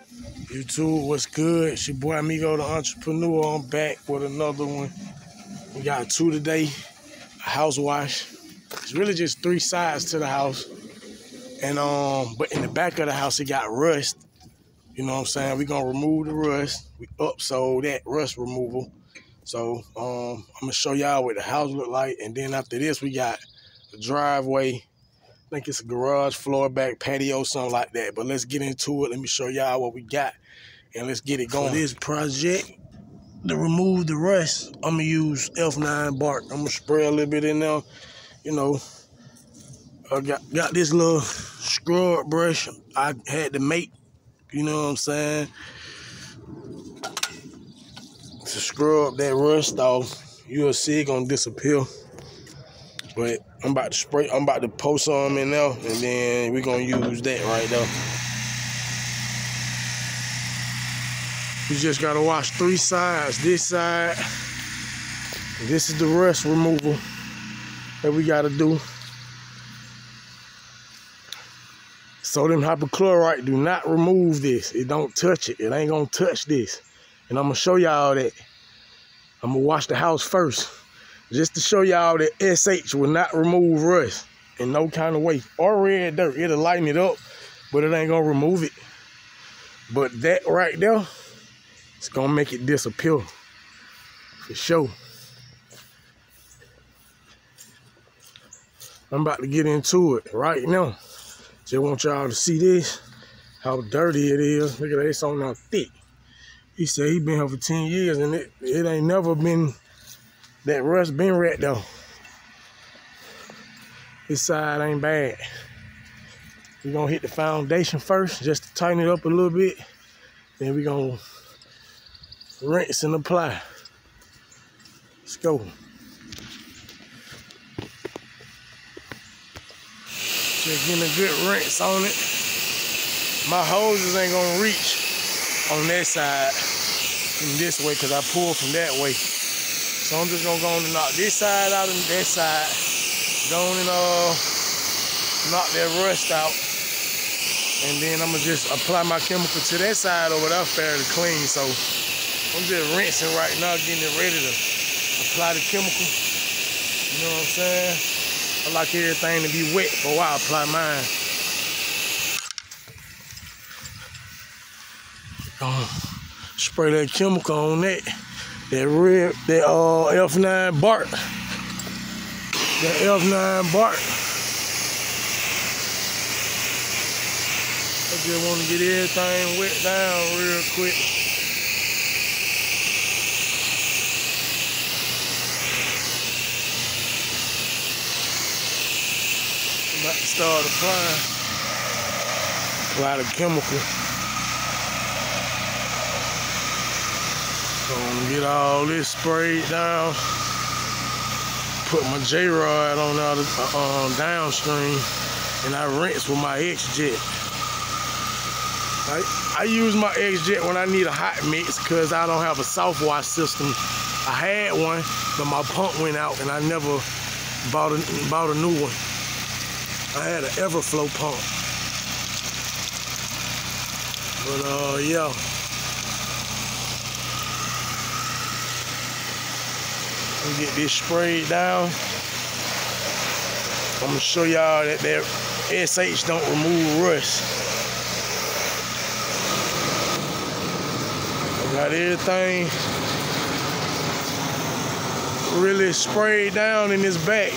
YouTube, what's good? It's your boy Amigo the Entrepreneur. I'm back with another one. We got two today. A house wash. It's really just three sides to the house. And but in the back of the house it got rust. You know what I'm saying? We're gonna remove the rust. We upsold that rust removal. So I'm gonna show y'all what the house look like. And then after this we got a driveway. I think it's a garage, floor, back, patio, something like that. But let's get into it. Let me show y'all what we got. And let's get it going. For this project, to remove the rust, I'm gonna use F9 bark. I'm gonna spray a little bit in there. You know, I got this little scrub brush I had to make, you know what I'm saying, to scrub that rust off. You'll see it gonna disappear. But I'm about to pour some in there, and then we're gonna use that right there. You just gotta wash three sides. This side, this is the rust removal that we gotta do. Sodium hypochlorite, do not remove this. It don't touch it. It ain't gonna touch this. And I'm gonna show y'all that. I'm gonna wash the house first, just to show y'all that SH will not remove rust in no kind of way. Or red dirt, it'll lighten it up, but it ain't gonna remove it. But that right there, it's gonna make it disappear, for sure. I'm about to get into it right now. Just want y'all to see this, how dirty it is. Look at that, it's on there thick. He said he been here for 10 years and it ain't never been, that rust been right though. This side ain't bad. We're gonna hit the foundation first, just to tighten it up a little bit. Then we're gonna rinse and apply. Let's go. Just getting a good rinse on it. My hoses ain't gonna reach on that side from this way because I pulled from that way. So I'm just gonna go on and knock this side out and that side. Go on and knock that rust out. And then I'm gonna just apply my chemical to that side over there fairly clean. So I'm just rinsing right now, getting it ready to apply the chemical. You know what I'm saying? I like everything to be wet before I apply mine. Spray that chemical on that red, that F9 bark. That F9 bark. I just want to get everything wet down real quick. I'm about to start apply the chemical. So I'm gonna get all this sprayed down. Put my J-Rod on the downstream, and I rinse with my X-Jet. I use my X-Jet when I need a hot mix because I don't have a soft wash system. I had one, but my pump went out and I never bought a new one. I had an Everflow pump. But yeah. Let me get this sprayed down. I'm gonna show y'all that SH don't remove rust. I got everything really sprayed down in this bag.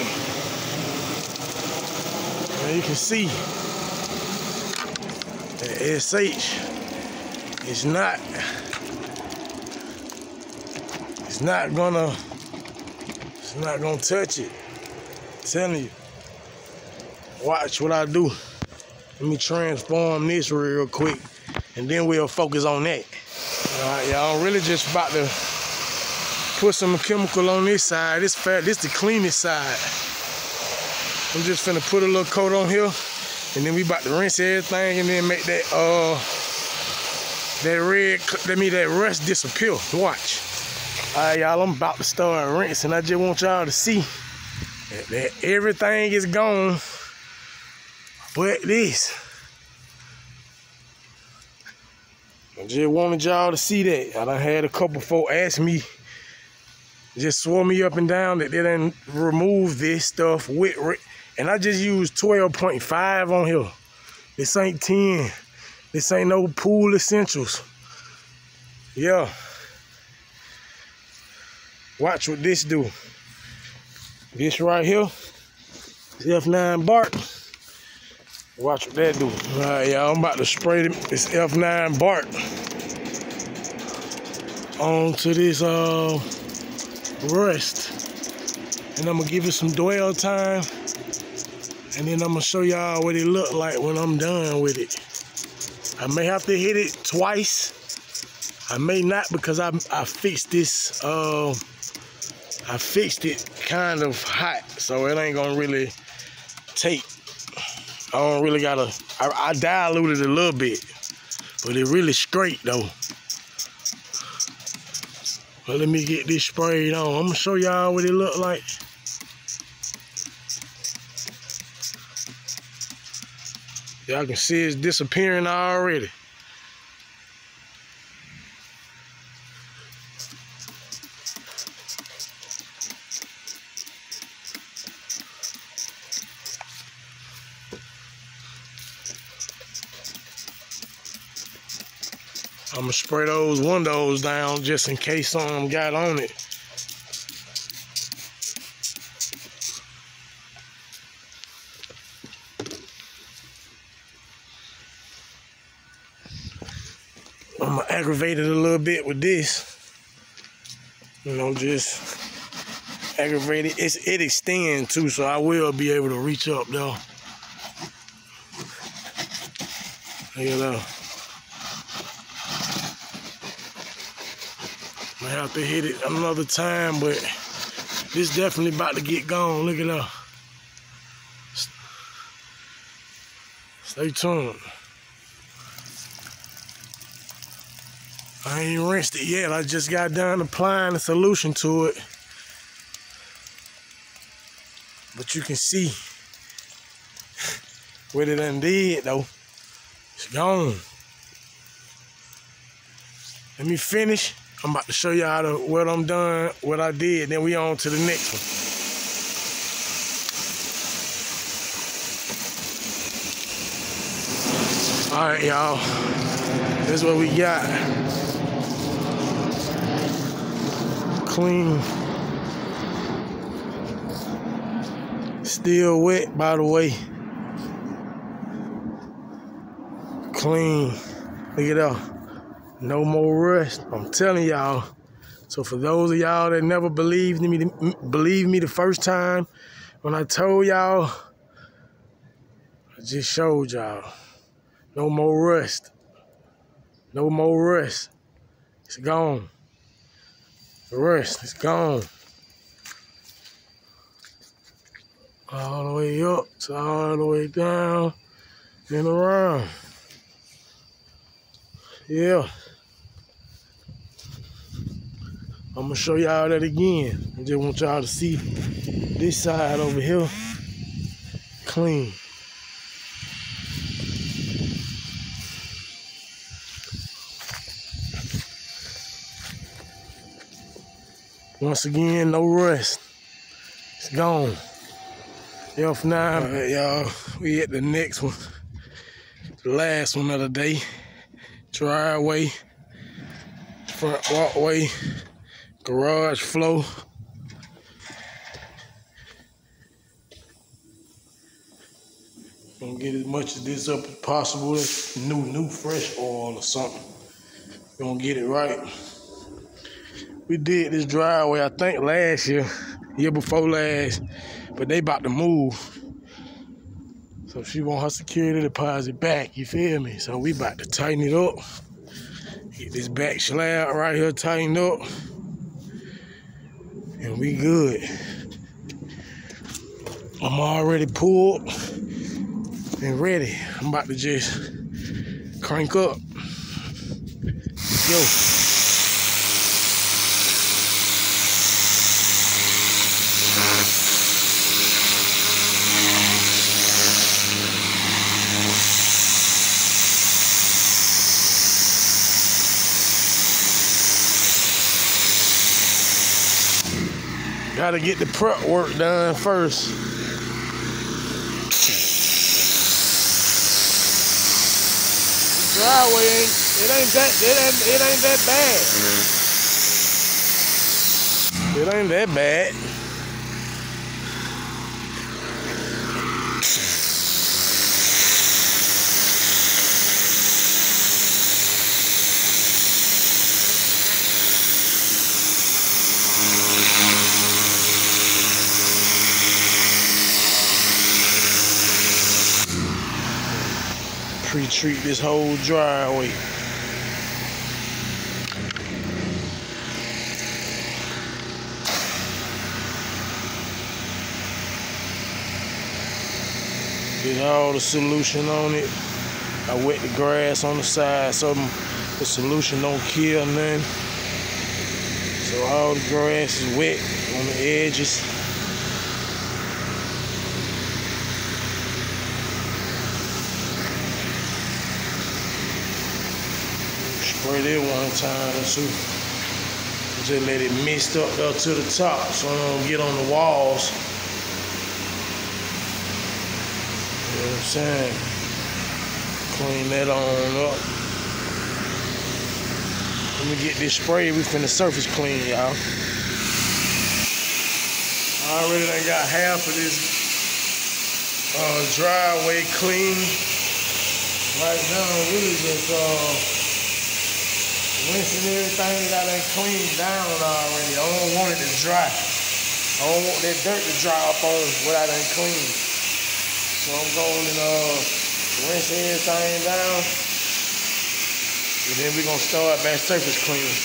And you can see that SH is not gonna touch it. I'm telling you. Watch what I do. Let me transform this real quick, and then we'll focus on that. All right, y'all. I'm really just about to put some chemical on this side. This the cleanest side. I'm just finna put a little coat on here, and then we about to rinse everything, and then make that that rust disappear. Watch. All right, y'all. I'm about to start rinsing. I just want y'all to see that everything is gone, but this. I just wanted y'all to see that. I done had a couple folk ask me, just swore me up and down that they didn't remove this stuff with, and I just used 12.5 on here. This ain't 10. This ain't no Pool Essentials. Yeah. Watch what this do. This right here, F9 bark. Watch what that do. All right, y'all, I'm about to spray this F9 bark onto this rust. And I'm gonna give it some dwell time. And then I'm gonna show y'all what it look like when I'm done with it. I may have to hit it twice. I may not, because I fixed this, I fixed it kind of hot, so it ain't gonna really take. I don't really gotta, I diluted it a little bit, but it really straight though. But let me get this sprayed on. I'm gonna show y'all what it look like. Y'all can see it's disappearing already. I'm gonna spray those windows down just in case something got on it. I'm gonna aggravate it a little bit with this. You know, just aggravate it. It extends too, so I will be able to reach up though. You know. I have to hit it another time, but this definitely about to get gone. Look at that. Stay tuned. I ain't rinsed it yet. I just got done applying the solution to it. But you can see what it done did though. It's gone. Let me finish. I'm about to show y'all what I'm done, what I did, then we on to the next one. All right, y'all. This is what we got. Clean. Still wet, by the way. Clean. Look at that. No more rust. I'm telling y'all. So for those of y'all that never believed me the first time when I told y'all, I just showed y'all. No more rust. No more rust. It's gone. The rust is gone. All the way up to all the way down and around. Yeah. I'm gonna show y'all that again. I just want y'all to see this side over here clean. Once again, no rust. It's gone. F9. All right, y'all. We at the next one. The last one of the day. Driveway. Front walkway. Garage flow. Gonna get as much of this up as possible. That's new fresh oil or something. Gonna get it right. We did this driveway, I think last year before last, but they about to move. So she want her security deposit back, you feel me? So we about to tighten it up. Get this back slab right here tightened up. And we good. I'm already pulled and ready. I'm about to just crank up. Yo. Gotta get the prep work done first. The driveway it ain't that bad. It ain't that bad. Pre-treat this whole driveway. Get all the solution on it. I wet the grass on the side so the solution don't kill nothing. So all the grass is wet on the edges. Spray it one time or two. Just let it mist up to the top so it don't get on the walls. You know what I'm saying? Clean that on up. Let me get this spray. We finna surface clean, y'all. I already done got half of this driveway clean. Right now, really just rinsing everything that I done cleaned down already. I don't want it to dry. I don't want that dirt to dry up on what I done cleaned. So I'm going and rinse everything down. And then we're gonna start back surface cleaning.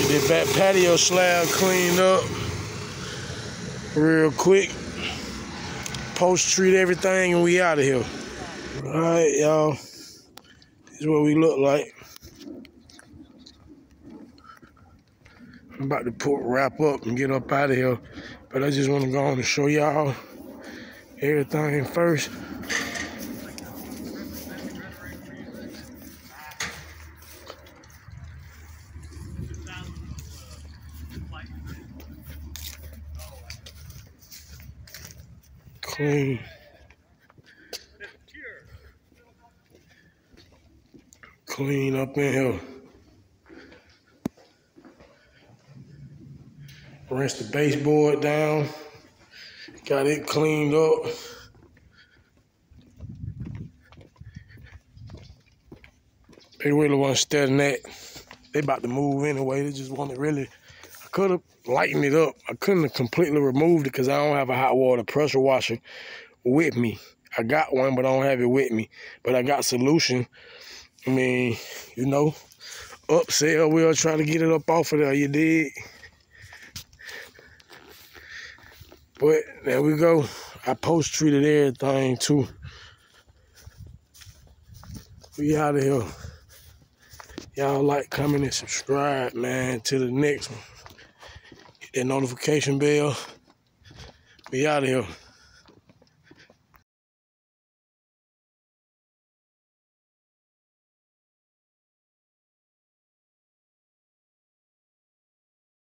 Get that patio slab cleaned up real quick. Post-treat everything and we out of here. All right, y'all. This is what we look like. I'm about to wrap up and get up out of here. But I just want to go on and show y'all everything first. Clean. Clean up in here. Rinse the baseboard down. Got it cleaned up. They really want to stay in that. They about to move anyway. They just want to really. I could have lightened it up. I couldn't have completely removed it because I don't have a hot water pressure washer with me. I got one, but I don't have it with me. But I got solution. I mean, you know, upsell, we'll try to get it up off of there, you dig? But there we go. I post-treated everything too. We out of here. Y'all like, comment, and subscribe, man, to the next one. Hit that notification bell. We out of here.